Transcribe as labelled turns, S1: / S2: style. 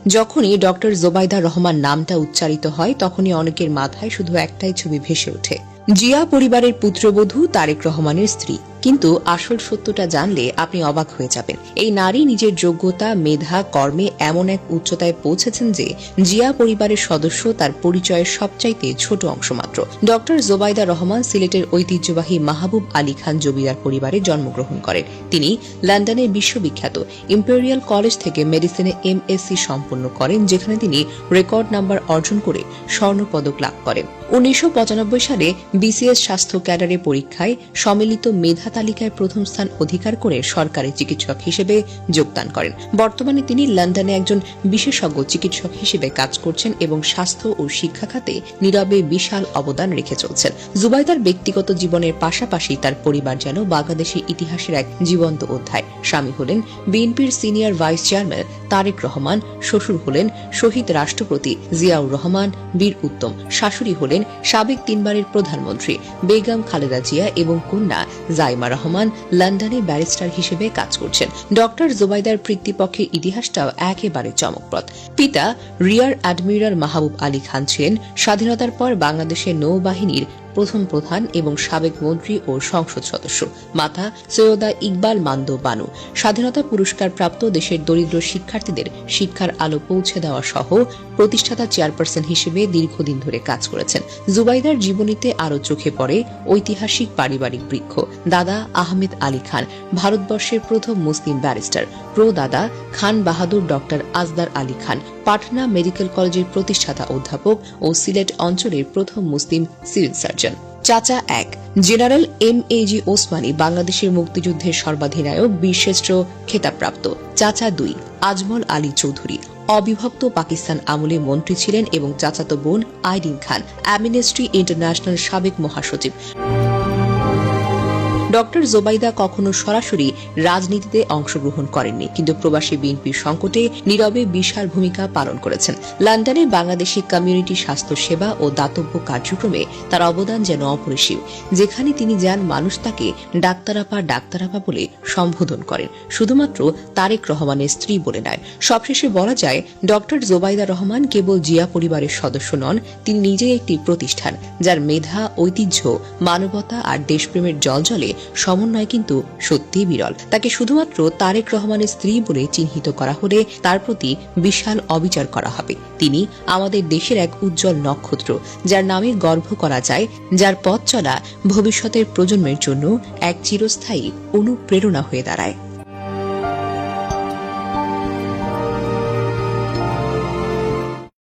S1: যখনই ডক্টর জোবাইদা রহমান নামটা উচ্চারিত হয় তখনই অনেকের মাথায় শুধু একটাই ছবি ভেসে ওঠে, জিয়া পরিবারের পুত্রবধূ তারেক রহমানের স্ত্রী। কিন্তু আসল সত্যটা জানলে আপনি অবাক হয়ে যাবেন। এই নারী নিজের যোগ্যতা, মেধা, কর্মে এমন এক উচ্চতায় পৌঁছেছেন যে জিয়া পরিবারের সদস্য তার পরিচয়ের সবচাইতে ছোট অংশ মাত্র। ডক্টর জোবাইদা রহমান সিলেটের ঐতিহ্যবাহী মাহবুব আলী খান জমিদার পরিবারে জন্মগ্রহণ করেন। তিনি লন্ডনের বিশ্ববিখ্যাত ইম্পেরিয়াল কলেজ থেকে মেডিসিনে এমএসসি সম্পন্ন করেন, যেখানে তিনি রেকর্ড নাম্বার অর্জন করে স্বর্ণপদক লাভ করেন। 1995 সালে বিসিএস স্বাস্থ্য ক্যাডারে পরীক্ষায় সম্মিলিত মেধা তালিকায় প্রথম স্থান অধিকার করে সরকারি চিকিৎসক হিসেবে যোগদান করেন। বর্তমানে তিনি লন্ডনে একজন বিশেষজ্ঞ চিকিৎসক হিসেবে কাজ করছেন এবং স্বাস্থ্য ও শিক্ষা খাতে নীরবে বিশাল অবদান রেখে চলছেন। জুবাইদার ব্যক্তিগত জীবনের পাশাপাশি তার পরিবার যেন বাংলাদেশের ইতিহাসের এক জীবন্ত অধ্যায়। স্বামী হলেন বিএনপির senior vice chairman Tarique Rahman, শ্বশুর হলেন শহীদ রাষ্ট্রপতি জিয়াউর রহমান বীর উত্তম, শাশুড়ি হলেন সাবেক 3 বারের প্রধানমন্ত্রী বেগম খালেদা জিয়া এবং কন্যা জাইমা রহমান লন্ডনে ব্যারিস্টার হিসেবে কাজ করছেন। ডক্টর জোবাইদার পিতৃপক্ষের ইতিহাসটাও একেবারে চমকপ্রদ। পিতা রিয়ার অ্যাডমিরাল মাহবুব আলী খান ছিলেন স্বাধীনতার পর বাংলাদেশের নৌবাহিনীর প্রথম প্রধান এবং সাবেক মন্ত্রী ও সংসদ সদস্য। মাতা সৈয়দা ইকবাল মান্দ বানু স্বাধীনতা পুরস্কার প্রাপ্ত দেশের দরিদ্র শিক্ষার্থীদের শিক্ষার আলো পৌঁছে দেওয়া সহ প্রতিষ্ঠাতা চেয়ারপারসন হিসেবে দীর্ঘদিন ধরে কাজ করেছেন। জুবাইদার জীবনীতে আরও চোখে পড়ে ঐতিহাসিক পারিবারিক বৃক্ষ। দাদা আহমেদ আলী খান ভারতবর্ষের প্রথম মুসলিম barrister, প্রদাদা Khan Bahadur doctor আজদার Ali Khan Patna medical কলেজের প্রতিষ্ঠাতা অধ্যাপক ও সিলেট অঞ্চলের প্রথম মুসলিম সিভিল সার্জন। চাচা 1 জেনারেল এমএজি ওসমানী বাংলাদেশের মুক্তিযুদ্ধের সর্বাধিনায়ক, বীরশ্রেষ্ঠ খেতাবপ্রাপ্ত। চাচা 2 আজমল আলী চৌধুরী অবিভক্ত পাকিস্তান আমলে মন্ত্রী ছিলেন এবং চাচাতো বোন আইরিন খান অ্যামনেস্টি ইন্টারন্যাশনাল সাবেক মহাসচিব। ডক্টর জোবাইদা কখনো সরাসরি রাজনীতিতে অংশগ্রহণ করেননি, কিন্তু প্রবাসী বিএনপির সংকটে নীরবে বিশাল ভূমিকা পালন করেছেন। লন্ডনে বাংলাদেশি কমিউনিটি স্বাস্থ্য সেবা ও দাতব্য কার্যক্রমে তার অবদান যেন অপরিসীম। যেখানে তিনি যান মানুষ তাকে ডাক্তারাপা বলে সম্বোধন করেন, শুধুমাত্র তারেক রহমানের স্ত্রী বলে নয়। সবশেষে বলা যায়, ডক্টর জোবাইদা রহমান কেবল জিয়া পরিবারের সদস্য নন, তিনি নিজেই একটি প্রতিষ্ঠান যার মেধা, ঐতিহ্য, মানবতা আর দেশপ্রেমের জলজলে সমন্বয় কিন্তু সত্যিই বিরল। তাকে শুধুমাত্র তারেক রহমানের স্ত্রী বলে চিহ্নিত করা হলে তার প্রতি বিশাল অবিচার করা হবে। তিনি আমাদের দেশের এক উজ্জ্বল নক্ষত্র, যার নামে গর্ব করা যায়, যার পথ চলা ভবিষ্যতের প্রজন্মের জন্য এক চিরস্থায়ী অনুপ্রেরণা হয়ে দাঁড়ায়।